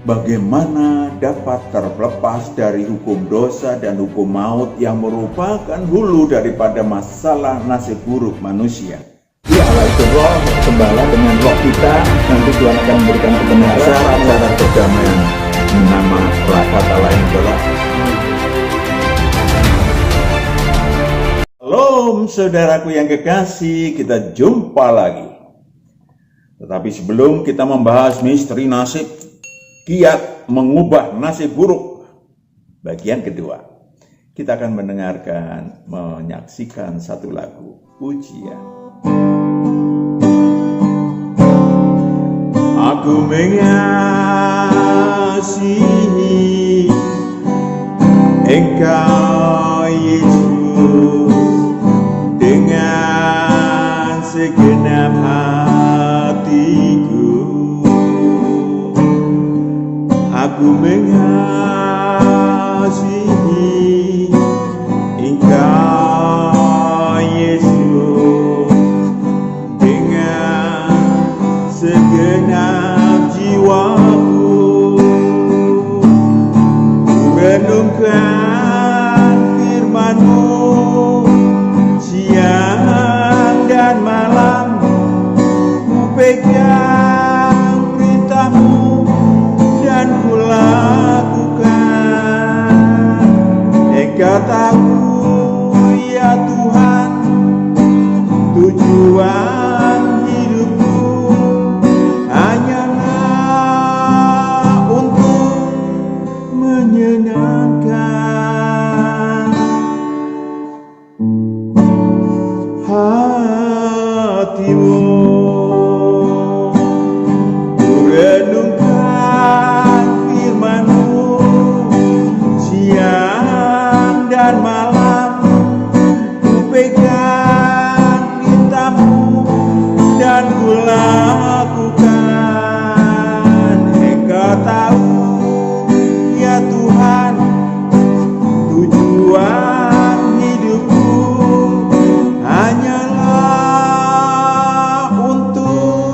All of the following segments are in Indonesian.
Bagaimana dapat terlepas dari hukum dosa dan hukum maut yang merupakan hulu daripada masalah nasib buruk manusia? Ya Allah itu roh, gembala dengan roh kita, nanti Tuhan akan memberikan kebenaran, Cara perdamaian. Nama kata lain adalah Shalom saudaraku yang kekasih, kita jumpa lagi. Tetapi sebelum kita membahas misteri nasib, kiat mengubah nasib buruk, bagian kedua, kita akan menyaksikan satu lagu pujian. Aku mengasihi Engkau Yesus dengan segenap hatiku. Aku mengasihi Engkau Yesus dengan segenap jiwaku. Renungkan firman-Mu siang dan malam, ku pegang perintah-Mu dan ku lakukan. Engkau tahu ya Tuhan, tujuan hidupku hanyalah untuk menyenangkan hati-Mu. Renungkan firman-Mu siang dan malam, ku pegang perintah-Mu dan ku lakukan. Engkau tahu ya Tuhan, tujuan hidupku hanyalah untuk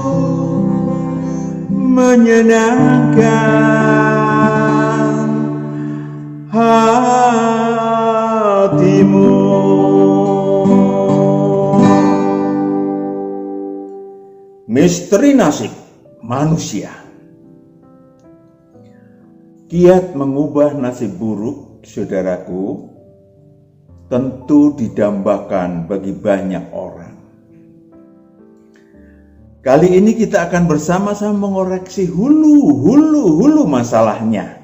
menyenangkan hati-Mu. Misteri nasib manusia. Kiat mengubah nasib buruk, saudaraku, tentu didambakan bagi banyak orang. Kali ini kita akan bersama-sama mengoreksi hulu masalahnya.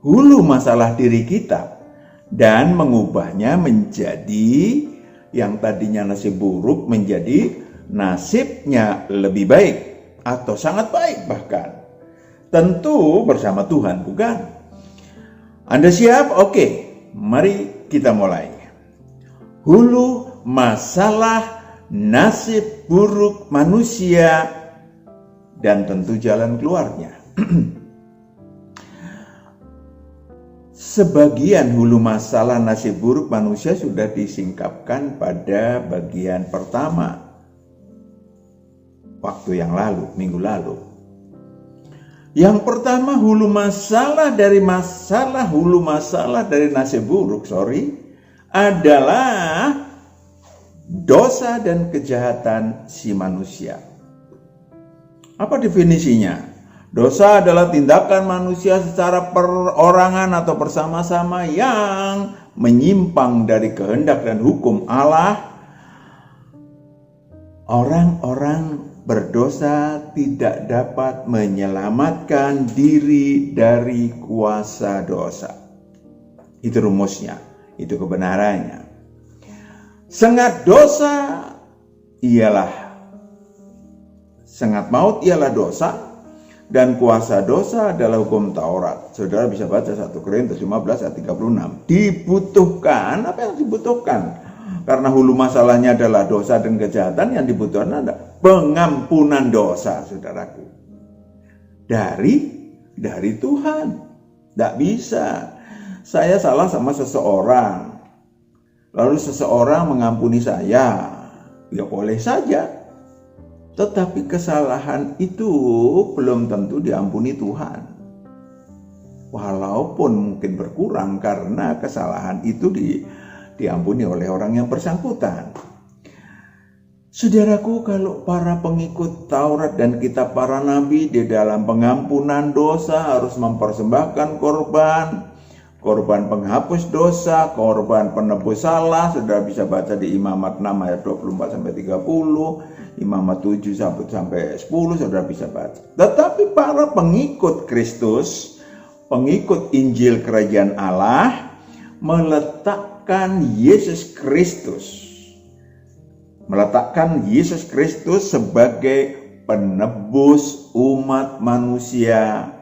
Hulu masalah diri kita dan mengubahnya menjadi yang tadinya nasib buruk menjadi nasibnya lebih baik atau sangat baik bahkan. Tentu bersama Tuhan, bukan? Anda siap? Oke, mari kita mulai. Hulu masalah nasib buruk manusia dan tentu jalan keluarnya. Sebagian hulu masalah nasib buruk manusia sudah disingkapkan pada bagian pertama waktu yang lalu, minggu lalu. Yang pertama, hulu masalah dari nasib buruk, adalah dosa dan kejahatan si manusia. Apa definisinya? Dosa adalah tindakan manusia secara perorangan atau bersama-sama yang menyimpang dari kehendak dan hukum Allah. Orang-orang berdosa tidak dapat menyelamatkan diri dari kuasa dosa. Itu rumusnya, itu kebenarannya. Sengat maut ialah dosa, dan kuasa dosa adalah hukum Taurat. Saudara bisa baca 1 Korintus 15 ayat 36. Dibutuhkan, apa yang dibutuhkan? Karena hulu masalahnya adalah dosa dan kejahatan, yang dibutuhkan adalah pengampunan dosa, saudaraku. Dari Tuhan. Tidak bisa. Saya salah sama seseorang, lalu seseorang mengampuni saya, ya boleh saja. Tetapi kesalahan itu belum tentu diampuni Tuhan. walaupun mungkin berkurang karena kesalahan itu diampuni oleh orang yang bersangkutan. Saudaraku, kalau para pengikut Taurat dan kitab para nabi di dalam pengampunan dosa harus mempersembahkan korban penghapus dosa, korban penebus salah. Saudara bisa baca di Imamat 6 ayat 24-30, Imamat 7 sampai 10, saudara bisa baca. Tetapi para pengikut Kristus, pengikut Injil Kerajaan Allah, meletakkan Yesus Kristus sebagai penebus umat manusia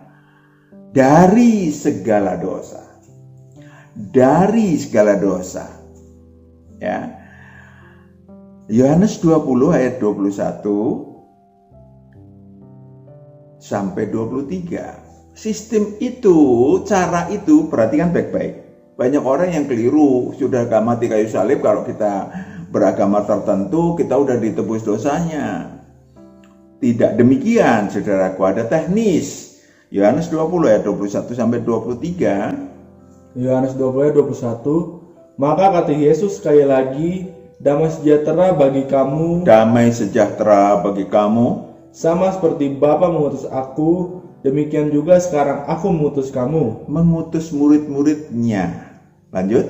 dari segala dosa. Ya. Yohanes 20 ayat 21 sampai 23. Sistem itu, cara itu, perhatikan baik-baik. Banyak orang yang keliru, sudah mati kayu salib, kalau kita beragama tertentu kita udah ditebus dosanya. Tidak demikian, saudaraku, ada teknis. Yohanes 20 ayat 21 sampai 23. Yohanes 20 ayat 21. Maka kata Yesus sekali lagi, damai sejahtera bagi kamu. Damai sejahtera bagi kamu. Sama seperti Bapa mengutus aku, demikian juga sekarang aku mengutus kamu. Mengutus murid-muridnya. Lanjut.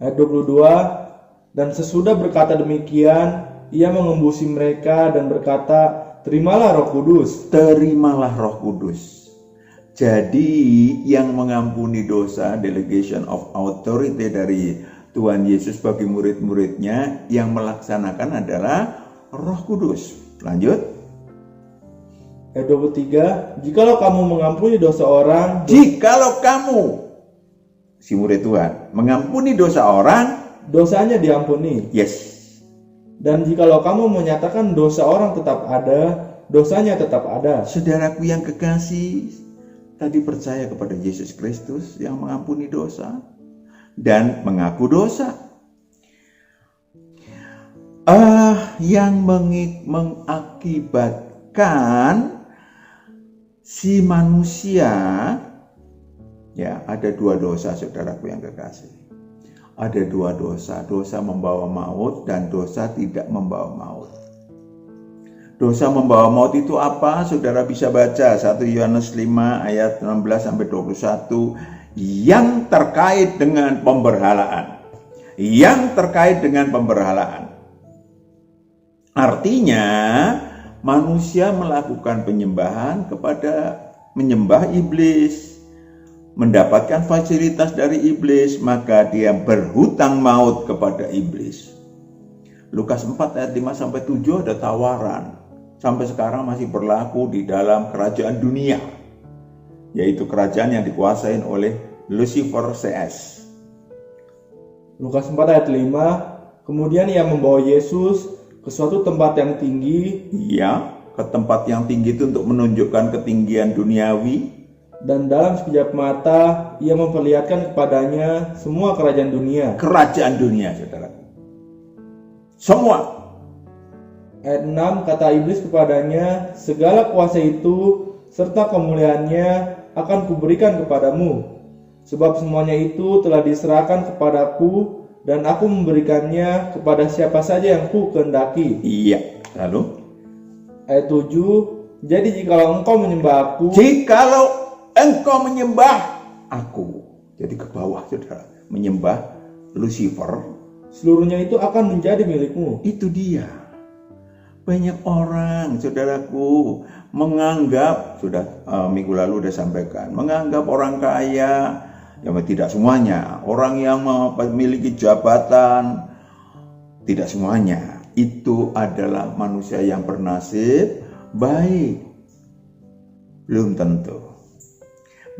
Ayat 22. Dan sesudah berkata demikian, ia mengembusi mereka dan berkata, terimalah Roh Kudus. Terimalah Roh Kudus. Jadi yang mengampuni dosa, delegation of authority dari Tuhan Yesus bagi murid-muridnya, yang melaksanakan adalah Roh Kudus. Lanjut. Ayat 23. Jikalau kamu mengampuni dosa orang, jikalau kamu, si murid Tuhan, mengampuni dosa orang, dosanya diampuni. Yes. Dan jikalau kamu menyatakan dosa orang tetap ada, dosanya tetap ada. Saudaraku yang kekasih, tadi percaya kepada Yesus Kristus yang mengampuni dosa dan mengaku dosa. Yang mengakibatkan si manusia, ya, ada dua dosa, saudaraku yang kekasih. Ada dua dosa, dosa membawa maut dan dosa tidak membawa maut. Dosa membawa maut itu apa? Saudara bisa baca 1 Yohanes 5 ayat 16-21 yang terkait dengan pemberhalaan. Artinya manusia melakukan menyembah iblis, mendapatkan fasilitas dari iblis, maka dia berhutang maut kepada iblis. Lukas 4 ayat 5-7 ada tawaran. Sampai sekarang masih berlaku di dalam kerajaan dunia, yaitu kerajaan yang dikuasai oleh Lucifer CS. Lukas 4 ayat 5. Kemudian ia membawa Yesus ke suatu tempat yang tinggi. Iya, ke tempat yang tinggi itu untuk menunjukkan ketinggian duniawi. Dan dalam sekejap mata ia memperlihatkan kepadanya semua kerajaan dunia. Kerajaan dunia, saudara. Semua. Ayat 6, kata iblis kepadanya, segala kuasa itu serta kemuliaannya akan kuberikan kepadamu. Sebab semuanya itu telah diserahkan kepadaku dan aku memberikannya kepada siapa saja yang ku kehendaki. Iya. Lalu? Ayat 7, jadi jikalau engkau menyembah aku. Jikalau engkau menyembah aku, jadi ke bawah, saudara, menyembah Lucifer, seluruhnya itu akan menjadi milikmu. Itu dia. Banyak orang, saudaraku, menganggap, sudah minggu lalu sudah sampaikan, menganggap orang kaya, ya tidak semuanya, orang yang memiliki jabatan, tidak semuanya, itu adalah manusia yang bernasib baik. Belum tentu.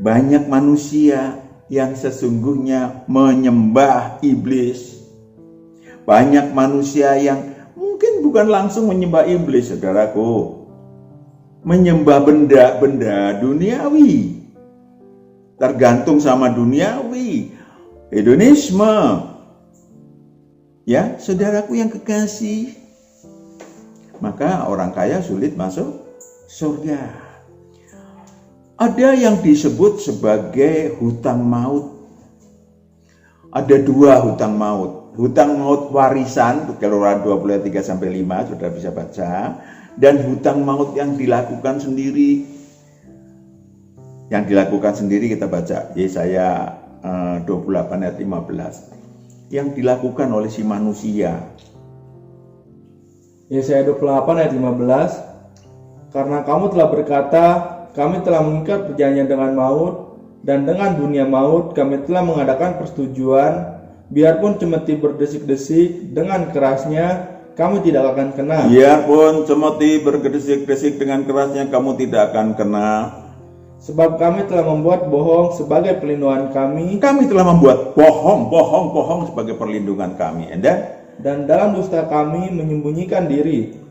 Banyak manusia yang sesungguhnya menyembah iblis. Banyak manusia yang mungkin bukan langsung menyembah iblis, saudaraku. Menyembah benda-benda duniawi. Tergantung sama duniawi. Hedonisme. Ya, saudaraku yang kekasih. Maka orang kaya sulit masuk surga. Ada yang disebut sebagai hutang maut. Ada dua hutang maut. Hutang maut warisan, Keluaran 20 ayat 3-5, sudah bisa baca. Dan hutang maut yang dilakukan sendiri. Yang dilakukan sendiri kita baca, Yesaya 28 ayat 15. Yang dilakukan oleh si manusia. Yesaya 28 ayat 15. Karena kamu telah berkata, kami telah mengikat perjanjian dengan maut, dan dengan dunia maut kami telah mengadakan persetujuan, biarpun cemeti berdesik-desik dengan kerasnya, kamu tidak akan kena. Biarpun cemeti bergedesik-desik dengan kerasnya, kamu tidak akan kena. Sebab kami telah membuat bohong sebagai perlindungan kami. Kami telah membuat bohong sebagai perlindungan kami. Dan dalam dusta kami menyembunyikan diri.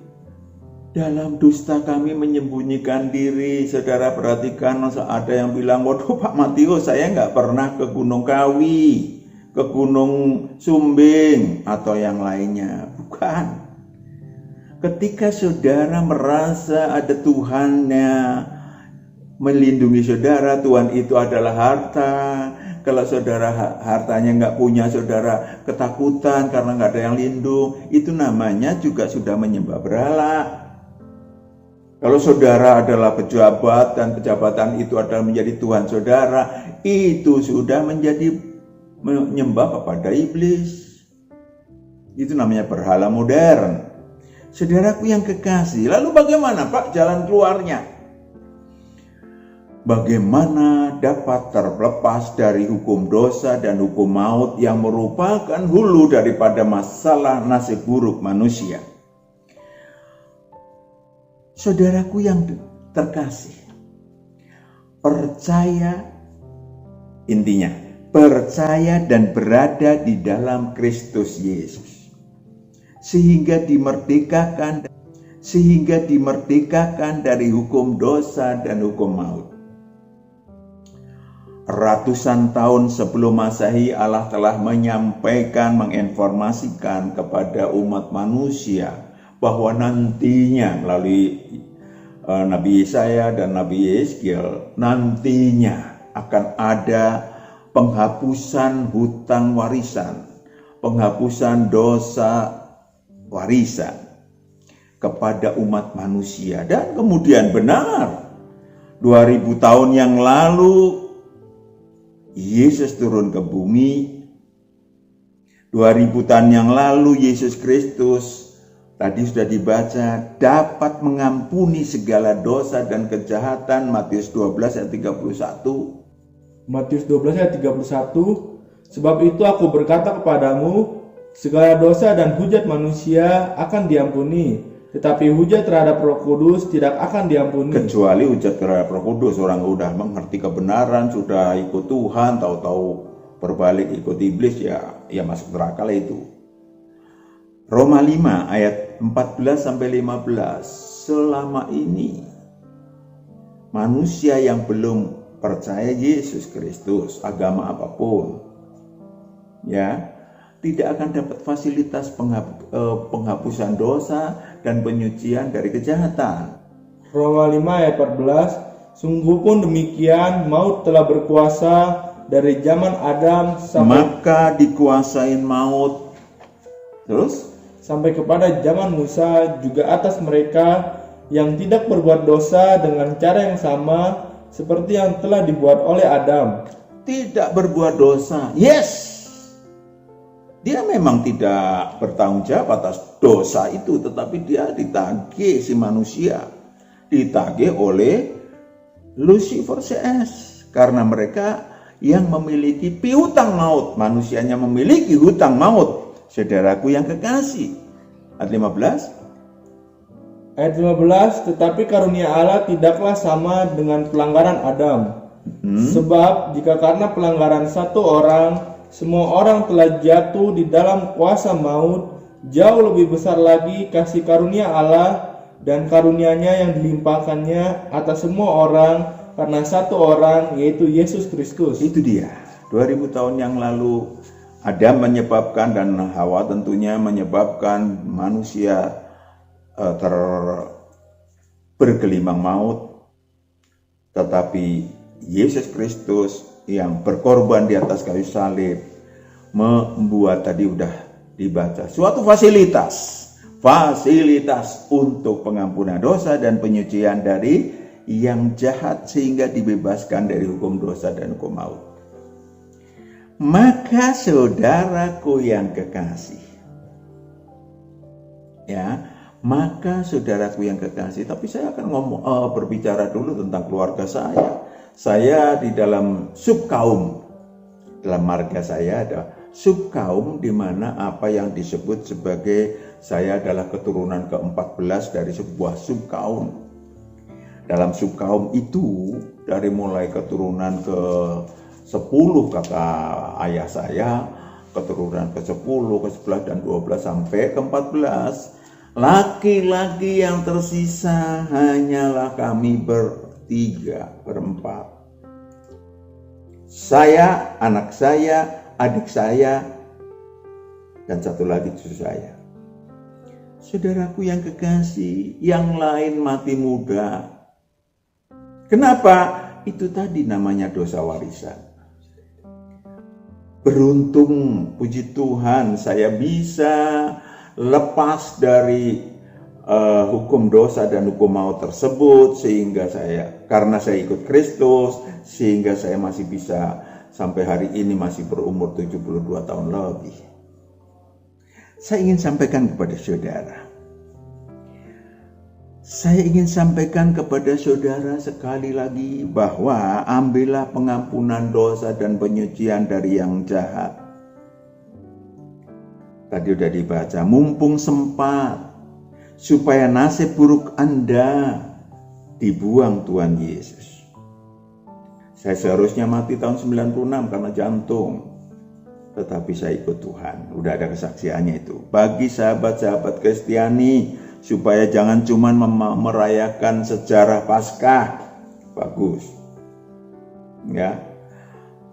Dalam dusta kami menyembunyikan diri. Saudara perhatikan, ada yang bilang, waduh Pak Matius, saya nggak pernah ke Gunung Kawi, ke Gunung Sumbing, atau yang lainnya. Bukan. Ketika saudara merasa ada Tuhannya melindungi saudara, Tuhan itu adalah harta. Kalau saudara hartanya nggak punya, saudara ketakutan karena nggak ada yang lindung, itu namanya juga sudah menyembah berhala. Kalau saudara adalah pejabat dan pejabatan itu adalah menjadi Tuhan saudara, itu sudah menjadi menyembah kepada iblis. Itu namanya berhala modern. Saudaraku yang kekasih, lalu bagaimana Pak jalan keluarnya? Bagaimana dapat terlepas dari hukum dosa dan hukum maut yang merupakan hulu daripada masalah nasib buruk manusia? Saudaraku yang terkasih, percaya, intinya percaya dan berada di dalam Kristus Yesus, sehingga dimerdekakan dari hukum dosa dan hukum maut. Ratusan tahun sebelum Masehi, Allah telah menginformasikan kepada umat manusia bahwa nantinya melalui Nabi Yesaya dan Nabi Yeskiel, nantinya akan ada penghapusan hutang warisan, penghapusan dosa warisan kepada umat manusia. Dan kemudian benar, 2000 tahun yang lalu Yesus turun ke bumi. 2000 tahun yang lalu Yesus Kristus, tadi sudah dibaca, dapat mengampuni segala dosa dan kejahatan. Matius 12 ayat 31. Matius 12 ayat 31. Sebab itu aku berkata kepadamu, segala dosa dan hujat manusia akan diampuni, tetapi hujat terhadap Roh Kudus tidak akan diampuni. Kecuali hujat terhadap Roh Kudus. Orang udah mengerti kebenaran, sudah ikut Tuhan, tahu-tahu berbalik ikut iblis, ya masuk neraka lah itu. Roma 5 ayat 14-15. Selama ini manusia yang belum percaya Yesus Kristus, agama apapun, ya, tidak akan dapat fasilitas penghapusan dosa dan penyucian dari kejahatan. Roma 5 ayat 14. Sungguh pun demikian, maut telah berkuasa dari zaman Adam maka dikuasain maut terus sampai kepada zaman Musa juga atas mereka yang tidak berbuat dosa dengan cara yang sama seperti yang telah dibuat oleh Adam. Tidak berbuat dosa, yes, dia memang tidak bertanggung jawab atas dosa itu, tetapi dia ditagih, si manusia ditagih oleh Lucifer CS, karena mereka yang memiliki piutang maut, manusianya memiliki hutang maut. Saudaraku yang kekasih, ayat 15. Ayat 15, tetapi karunia Allah tidaklah sama dengan pelanggaran Adam. Sebab jika karena pelanggaran satu orang, semua orang telah jatuh di dalam kuasa maut, jauh lebih besar lagi kasih karunia Allah dan karunia-Nya yang dilimpahkannya atas semua orang karena satu orang, yaitu Yesus Kristus. Itu dia, 2000 tahun yang lalu Adam menyebabkan dan Hawa tentunya menyebabkan manusia bergelimang maut. Tetapi Yesus Kristus yang berkorban di atas kayu salib membuat, tadi udah dibaca, suatu fasilitas untuk pengampunan dosa dan penyucian dari yang jahat, sehingga dibebaskan dari hukum dosa dan hukum maut. Maka saudaraku yang kekasih, maka saudaraku yang kekasih, tapi saya akan berbicara dulu tentang keluarga saya. Saya di dalam subkaum, dalam marga saya ada subkaum di mana apa yang disebut sebagai saya adalah keturunan ke-14 dari sebuah subkaum. Dalam subkaum itu dari mulai keturunan ke-10 kata ayah saya, keturunan ke-10, ke-11 dan 12 sampai ke-14. Laki-laki yang tersisa hanyalah kami berempat. Saya, anak saya, adik saya, dan satu lagi cucu saya. Saudaraku yang kekasih, yang lain mati muda. Kenapa? Itu tadi namanya dosa warisan. Beruntung, puji Tuhan, saya bisa lepas dari hukum dosa dan hukum maut tersebut, sehingga karena saya ikut Kristus, sehingga saya masih bisa sampai hari ini masih berumur 72 tahun lebih. Saya ingin sampaikan kepada saudara. Saya ingin sampaikan kepada saudara sekali lagi bahwa ambillah pengampunan dosa dan penyucian dari yang jahat. Tadi sudah dibaca, mumpung sempat, supaya nasib buruk Anda dibuang Tuhan Yesus. Saya seharusnya mati tahun 96 karena jantung, tetapi saya ikut Tuhan. Udah ada kesaksiannya itu. Bagi sahabat-sahabat Kristiani, supaya jangan cuma merayakan sejarah Paskah, bagus,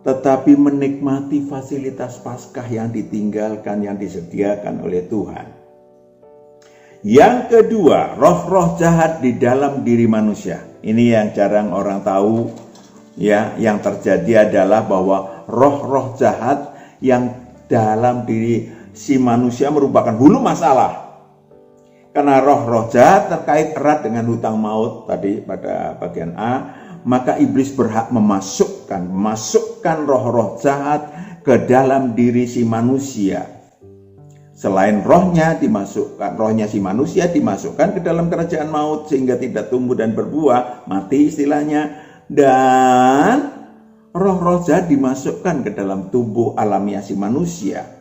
tetapi menikmati fasilitas Paskah yang ditinggalkan, yang disediakan oleh Tuhan. Yang kedua, roh-roh jahat di dalam diri manusia. Ini yang jarang orang tahu, yang terjadi adalah bahwa roh-roh jahat yang dalam diri si manusia merupakan hulu masalah. Karena roh-roh jahat terkait erat dengan hutang maut tadi pada bagian A, maka iblis berhak memasukkan roh-roh jahat ke dalam diri si manusia. Selain rohnya si manusia dimasukkan ke dalam kerajaan maut sehingga tidak tumbuh dan berbuah, mati istilahnya, dan roh-roh jahat dimasukkan ke dalam tubuh alamiah si manusia.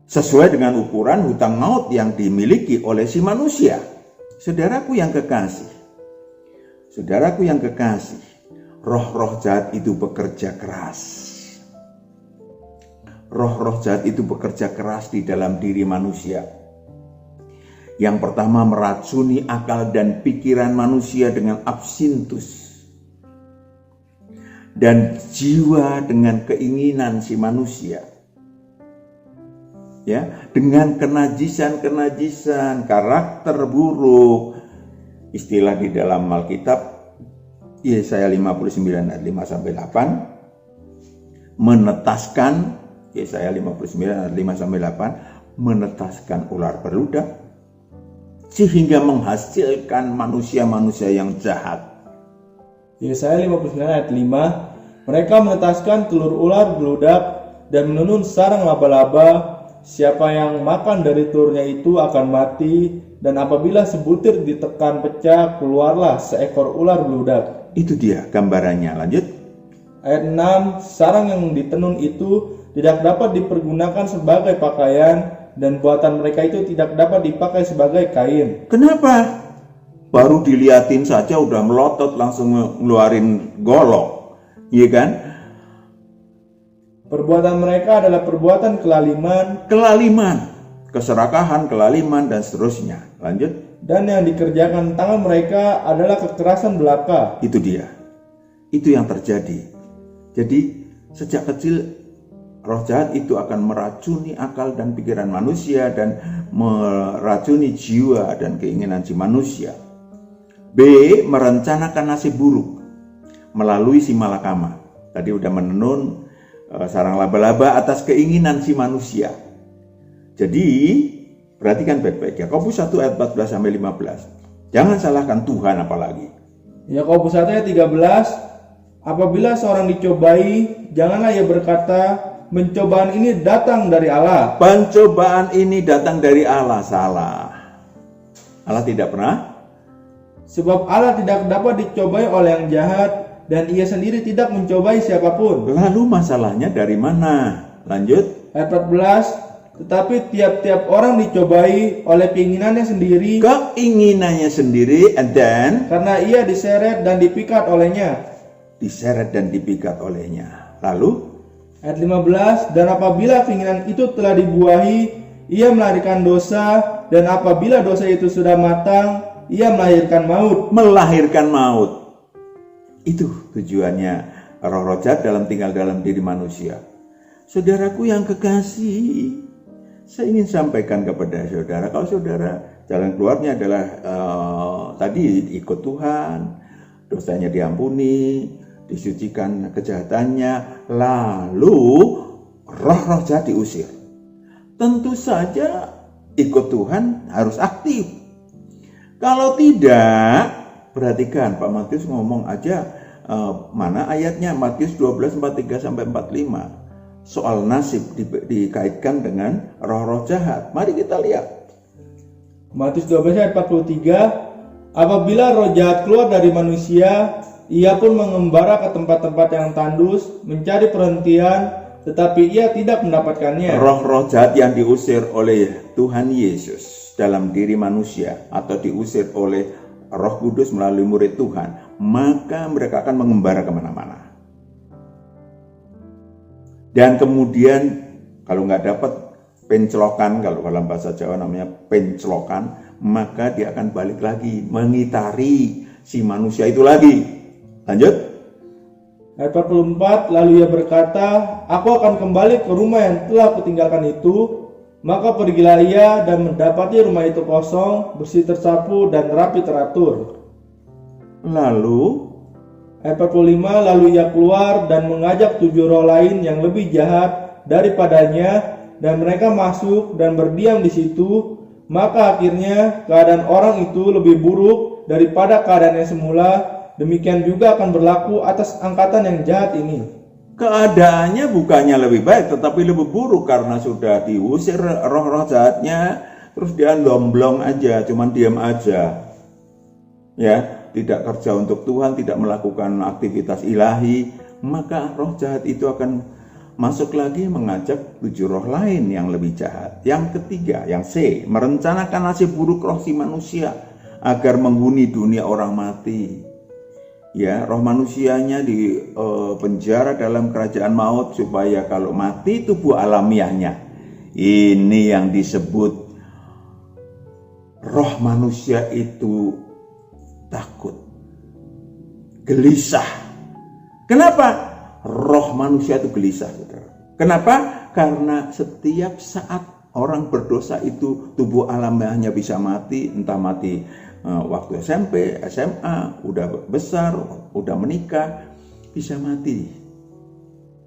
Sesuai dengan ukuran hutang maut yang dimiliki oleh si manusia. Saudaraku yang kekasih, roh-roh jahat itu bekerja keras. Roh-roh jahat itu bekerja keras di dalam diri manusia. Yang pertama, meracuni akal dan pikiran manusia dengan absintus. Dan jiwa dengan keinginan si manusia. Dengan kenajisan, karakter buruk. Istilah di dalam Alkitab, Yesaya 59 ayat 5 sampai 8, menetaskan, Yesaya 59 ayat 5 sampai 8, menetaskan ular beludak sehingga menghasilkan manusia-manusia yang jahat. Yesaya 59 ayat 5, mereka menetaskan telur ular beludak dan menenun sarang laba-laba. Siapa yang makan dari telurnya itu akan mati, dan apabila sebutir ditekan pecah, keluarlah seekor ular beludak. Itu dia gambarannya. Lanjut. Ayat 6, sarang yang ditenun itu tidak dapat dipergunakan sebagai pakaian, dan buatan mereka itu tidak dapat dipakai sebagai kain. Kenapa? Baru diliatin saja udah melotot, langsung ngeluarin golok, iya kan? Perbuatan mereka adalah perbuatan kelaliman, keserakahan, kelaliman, dan seterusnya. Lanjut. Dan yang dikerjakan tangan mereka adalah kekerasan belaka. Itu dia. Itu yang terjadi. Jadi sejak kecil roh jahat itu akan meracuni akal dan pikiran manusia dan meracuni jiwa dan keinginan si manusia. B. Merencanakan nasib buruk melalui si malakama. Tadi udah menenun sarang laba-laba atas keinginan si manusia. Jadi perhatikan baik-baik. Yakobus 1 ayat 14 sampai 15. Jangan salahkan Tuhan apalagi. Yakobus 1 ayat 13, apabila seorang dicobai, janganlah ia berkata, pencobaan ini datang dari Allah. Pencobaan ini datang dari Allah. Salah. Allah tidak pernah. Sebab Allah tidak dapat dicobai oleh yang jahat, dan ia sendiri tidak mencobai siapapun. Lalu masalahnya dari mana? Lanjut. Ayat 14, tetapi tiap-tiap orang dicobai oleh keinginannya sendiri, Keinginannya sendiri, and then karena ia diseret dan dipikat olehnya. diseret dan dipikat olehnya. Lalu Ayat 15, dan apabila keinginan itu telah dibuahi, ia melahirkan dosa, dan apabila dosa itu sudah matang, ia melahirkan maut. melahirkan maut. Itu tujuannya roh-roh jahat tinggal dalam diri manusia. Saudaraku yang kekasih, saya ingin sampaikan kepada saudara, kalau saudara jalan keluarnya adalah tadi ikut Tuhan, dosanya diampuni, disucikan kejahatannya, lalu roh-roh jahat diusir. Tentu saja ikut Tuhan harus aktif. Kalau tidak, perhatikan Pak Matius ngomong aja mana ayatnya, Matius 12 43 sampai 45. Soal nasib dikaitkan dengan roh-roh jahat. Mari kita lihat. Matius 12 ayat 43, apabila roh jahat keluar dari manusia, ia pun mengembara ke tempat-tempat yang tandus, mencari perhentian, tetapi ia tidak mendapatkannya. Roh-roh jahat yang diusir oleh Tuhan Yesus dalam diri manusia atau diusir oleh Roh Kudus melalui murid Tuhan, maka mereka akan mengembara kemana-mana. Dan kemudian kalau nggak dapat pencelokan, kalau dalam bahasa Jawa namanya pencelokan, maka dia akan balik lagi mengitari si manusia itu lagi. Lanjut. Ayat 44, lalu ia berkata, aku akan kembali ke rumah yang telah kutinggalkan itu. Maka pergilah ia dan mendapati rumah itu kosong, bersih tersapu dan rapi teratur. Lalu Ayat 45, lalu ia keluar dan mengajak 7 roh lain yang lebih jahat daripadanya, dan mereka masuk dan berdiam di situ. Maka akhirnya keadaan orang itu lebih buruk daripada keadaan yang semula. Demikian juga akan berlaku atas angkatan yang jahat ini. keadaannya bukannya lebih baik, tetapi lebih buruk karena sudah diusir roh-roh jahatnya, terus dia domblong aja, cuman diam aja. Ya, tidak kerja untuk Tuhan, tidak melakukan aktivitas ilahi, maka roh jahat itu akan masuk lagi mengajak 7 roh lain yang lebih jahat. Yang ketiga, yang C, merencanakan nasib buruk roh si manusia agar menghuni dunia orang mati. Ya, roh manusianya di penjara dalam kerajaan maut supaya kalau mati tubuh alamiahnya. Ini yang disebut roh manusia itu takut, gelisah. Kenapa roh manusia itu gelisah, saudara? Kenapa? Karena setiap saat orang berdosa itu tubuh alamiahnya bisa mati, entah mati waktu SMP, SMA, udah besar, udah menikah, bisa mati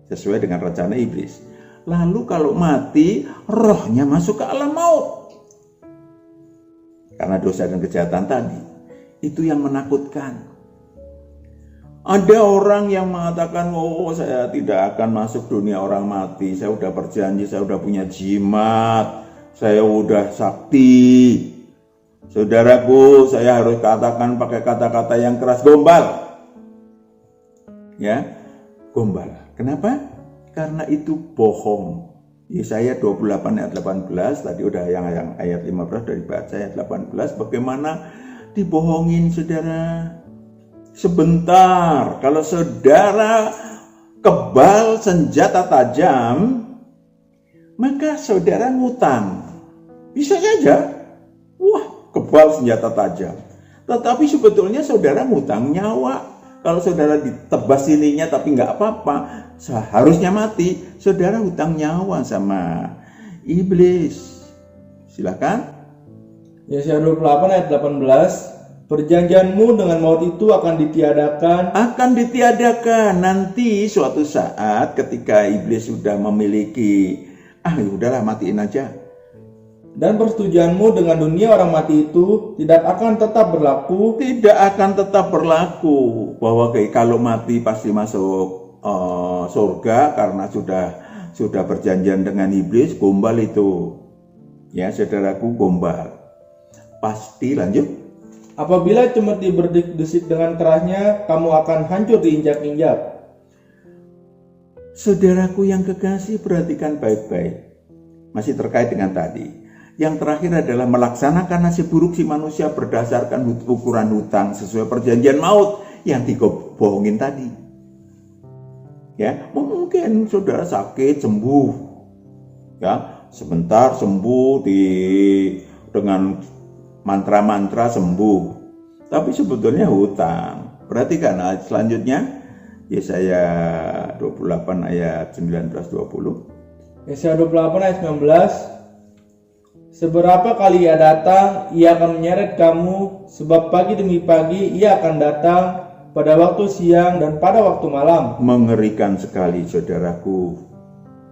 sesuai dengan rencana iblis. Lalu kalau mati, rohnya masuk ke alam maut karena dosa dan kejahatan tadi. Itu yang menakutkan. Ada orang yang mengatakan, oh saya tidak akan masuk dunia orang mati, saya udah berjanji, saya udah punya jimat, saya udah sakti. Saudaraku, saya harus katakan pakai kata-kata yang keras, gombal. Ya, gombal. Kenapa? Karena itu bohong. Yesaya 28 ayat 18, tadi udah yang ayat 15 dari baca ayat 18, bagaimana dibohongin saudara. Sebentar, kalau saudara kebal senjata tajam, maka saudara ngutang. Bisa saja. Wah, kebal senjata tajam. Tetapi sebetulnya saudara ngutang nyawa. Kalau saudara ditebas sininya tapi nggak apa-apa, seharusnya mati. Saudara hutang nyawa sama iblis. Silakan. Yesaya 28 ayat 18, Perjanjianmu dengan maut itu akan ditiadakan. Akan ditiadakan nanti suatu saat ketika iblis sudah memiliki, udahlah matiin aja. Dan persetujuanmu dengan dunia orang mati itu tidak akan tetap berlaku. Tidak akan tetap berlaku bahwa kalau mati pasti masuk surga karena sudah berjanjian dengan iblis. Gombal itu, ya saudaraku, gombal. Pasti. Lanjut. Apabila cemeti berdesis dengan kerasnya, kamu akan hancur diinjak-injak. Saudaraku yang kekasih, perhatikan baik-baik. Masih terkait dengan tadi. Yang terakhir adalah melaksanakan nasib buruk si manusia berdasarkan ukuran hutang sesuai perjanjian maut yang dibohongin tadi. Ya, mungkin saudara sakit sembuh, ya sebentar sembuh dengan mantra-mantra sembuh, tapi sebetulnya hutang. Perhatikan selanjutnya Yesaya 28 ayat 19-20. Yesaya 28 ayat 19. Seberapa kali ia datang, ia akan menyeret kamu, sebab pagi demi pagi ia akan datang, pada waktu siang dan pada waktu malam. Mengerikan sekali saudaraku,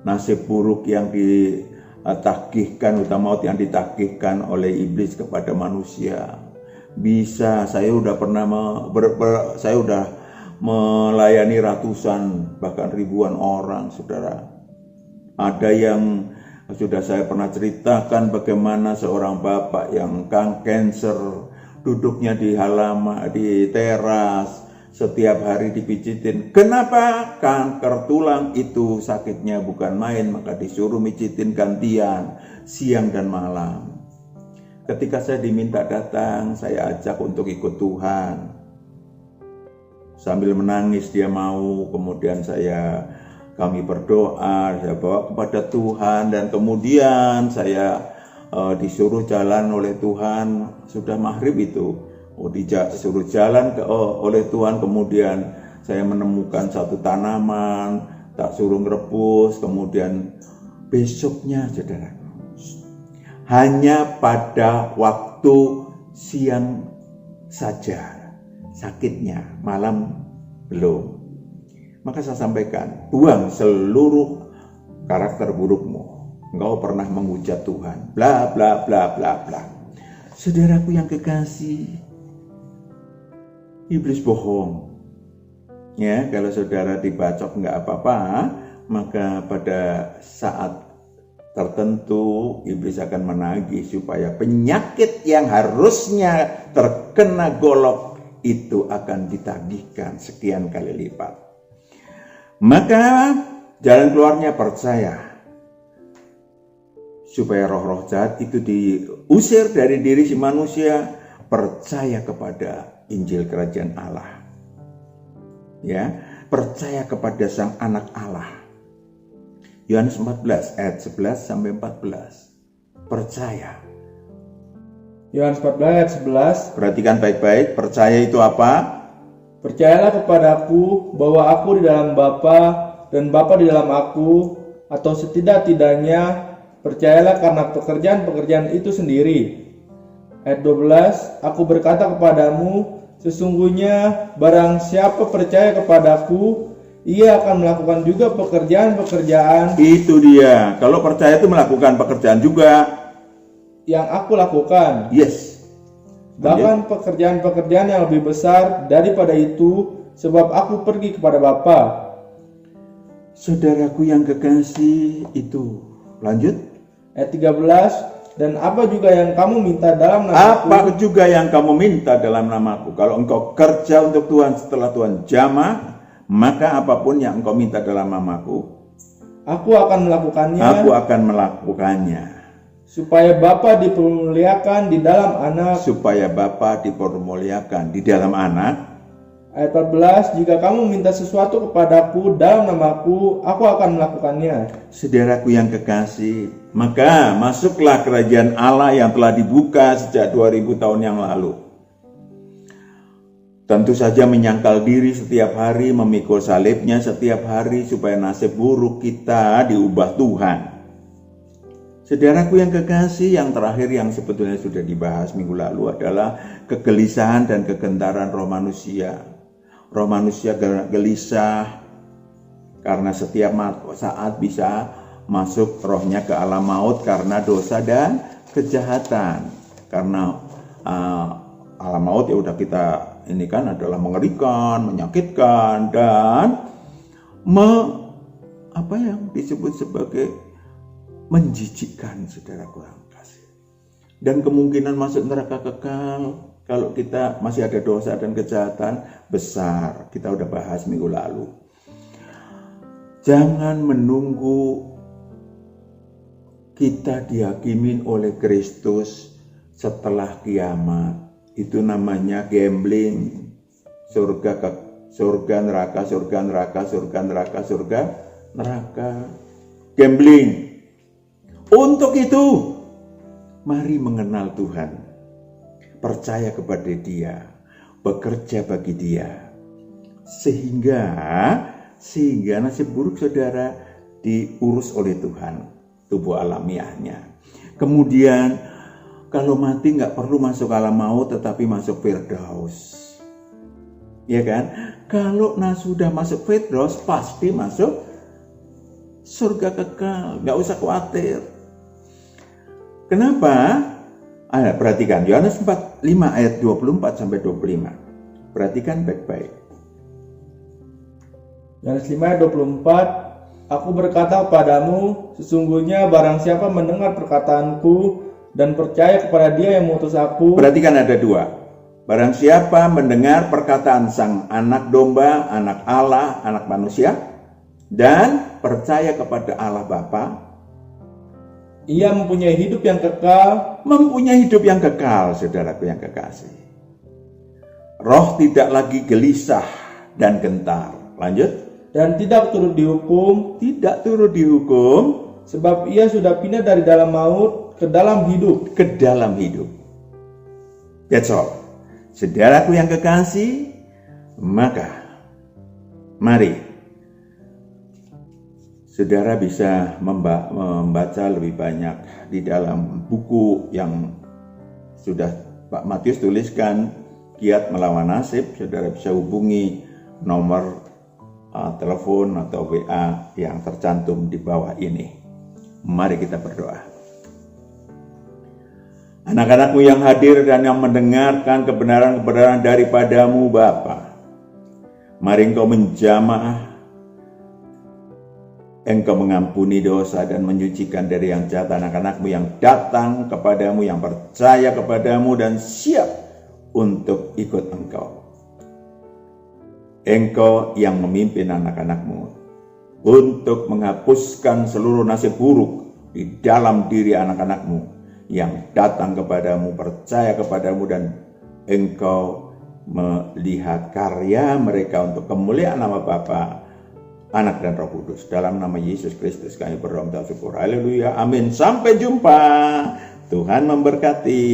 nasib buruk yang ditagihkan, hutang maut yang ditagihkan oleh iblis kepada manusia. Bisa, saya udah pernah saya udah melayani ratusan bahkan ribuan orang, saudara. Ada yang sudah saya pernah ceritakan bagaimana seorang bapak yang kanker, duduknya di halaman, di teras, setiap hari dipijitin. Kenapa? Kanker tulang itu sakitnya bukan main, maka disuruh mijitin gantian siang dan malam. Ketika saya diminta datang, saya ajak untuk ikut Tuhan. Sambil menangis dia mau, kemudian kami berdoa, saya bawa kepada Tuhan, dan kemudian saya disuruh jalan oleh Tuhan. Sudah maghrib itu, disuruh jalan oleh Tuhan. Kemudian saya menemukan satu tanaman, tak suruh ngerebus. Kemudian besoknya, saudara, hanya pada waktu siang saja sakitnya, malam belum. Maka saya sampaikan, buang seluruh karakter burukmu. Engkau pernah menghujat Tuhan, bla bla bla bla bla. Saudaraku yang kekasih, iblis bohong. Ya, kalau saudara dibacok nggak apa-apa, maka pada saat tertentu iblis akan menagih supaya penyakit yang harusnya terkena golok itu akan ditagihkan sekian kali lipat. Maka jalan keluarnya percaya, supaya roh-roh jahat itu diusir dari diri si manusia, percaya kepada Injil Kerajaan Allah. Ya, percaya kepada Sang Anak Allah. Yohanes 14 ayat 11 sampai 14. Percaya. Yohanes 14 ayat 11. Perhatikan baik-baik, percaya itu apa? Percayalah kepadaku bahwa aku di dalam Bapa dan Bapa di dalam aku, atau setidak-tidaknya percayalah karena pekerjaan-pekerjaan itu sendiri. Ayat 12, aku berkata kepadamu, sesungguhnya barang siapa percaya kepadaku, ia akan melakukan juga pekerjaan-pekerjaan. Itu dia, kalau percaya itu melakukan pekerjaan juga yang aku lakukan. Yes. Bahkan pekerjaan-pekerjaan yang lebih besar daripada itu, sebab aku pergi kepada Bapa. Saudaraku yang kekasih itu. Lanjut. Ayat 13, dan apa juga yang kamu minta dalam namaku. Apa juga yang kamu minta dalam namaku. Kalau engkau kerja untuk Tuhan setelah Tuhan jamah, maka apapun yang engkau minta dalam namaku, aku akan melakukannya. Aku akan melakukannya. Supaya Bapa dipermuliakan di dalam Anak. Supaya Bapa dipermuliakan di dalam Anak. Ayat 14, jika kamu minta sesuatu kepadaku dalam namaku, aku akan melakukannya. Saudaraku yang kekasih, maka masuklah kerajaan Allah yang telah dibuka sejak 2000 tahun yang lalu. Tentu saja menyangkal diri setiap hari, memikul salibnya setiap hari supaya nasib buruk kita diubah Tuhan. Saudaraku yang kekasih, yang terakhir yang sebetulnya sudah dibahas minggu lalu adalah kegelisahan dan kegentaran roh manusia. Roh manusia gelisah karena setiap saat bisa masuk rohnya ke alam maut karena dosa dan kejahatan. Karena alam maut ya udah kita ini kan adalah mengerikan, menyakitkan, dan apa yang disebut sebagai menjijikkan, saudaraku yang kasih. Dan kemungkinan masuk neraka kekal kalau kita masih ada dosa dan kejahatan besar. Kita udah bahas minggu lalu. Jangan menunggu kita dihakimin oleh Kristus setelah kiamat. Itu namanya gambling. Surga neraka, surga neraka, surga neraka, surga neraka. Gambling. Untuk itu, mari mengenal Tuhan. Percaya kepada Dia, bekerja bagi Dia. Sehingga nasib buruk saudara diurus oleh Tuhan, tubuh alamiahnya. Kemudian kalau mati nggak perlu masuk alam maut, tetapi masuk Firdaus. Ya kan? Kalau sudah masuk Firdaus, pasti masuk surga kekal. Nggak usah khawatir. Kenapa? Perhatikan Yohanes 5 ayat 24 sampai 25. Perhatikan baik-baik. Yohanes 5 ayat 24, Aku berkata kepadamu, sesungguhnya barang siapa mendengar perkataanku dan percaya kepada Dia yang mengutus aku. Perhatikan ada dua. Barang siapa mendengar perkataan sang anak domba, anak Allah, anak manusia, dan percaya kepada Allah Bapa, ia mempunyai hidup yang kekal. Mempunyai hidup yang kekal, saudaraku yang kekasih. Roh tidak lagi gelisah dan gentar. Lanjut. Dan tidak turut dihukum. Tidak turut dihukum. Sebab ia sudah pindah dari dalam maut ke dalam hidup. Ke dalam hidup. That's all. Saudaraku yang kekasih, maka mari saudara bisa membaca lebih banyak di dalam buku yang sudah Pak Matius tuliskan, Kiat Melawan Nasib. Saudara bisa hubungi nomor telepon atau WA yang tercantum di bawah ini. Mari kita berdoa. Anak-anakmu yang hadir dan yang mendengarkan kebenaran-kebenaran daripadamu Bapa, mari Engkau menjamah, Engkau mengampuni dosa dan menyucikan dari yang jahat anak-anakmu yang datang kepadamu, yang percaya kepadamu dan siap untuk ikut Engkau. Engkau yang memimpin anak-anakmu untuk menghapuskan seluruh nasib buruk di dalam diri anak-anakmu yang datang kepadamu, percaya kepadamu, dan Engkau melihat karya mereka untuk kemuliaan nama Bapa, Anak dan Roh Kudus. Dalam nama Yesus Kristus kami berdoa dan syukur. Haleluya. Amin. Sampai jumpa. Tuhan memberkati.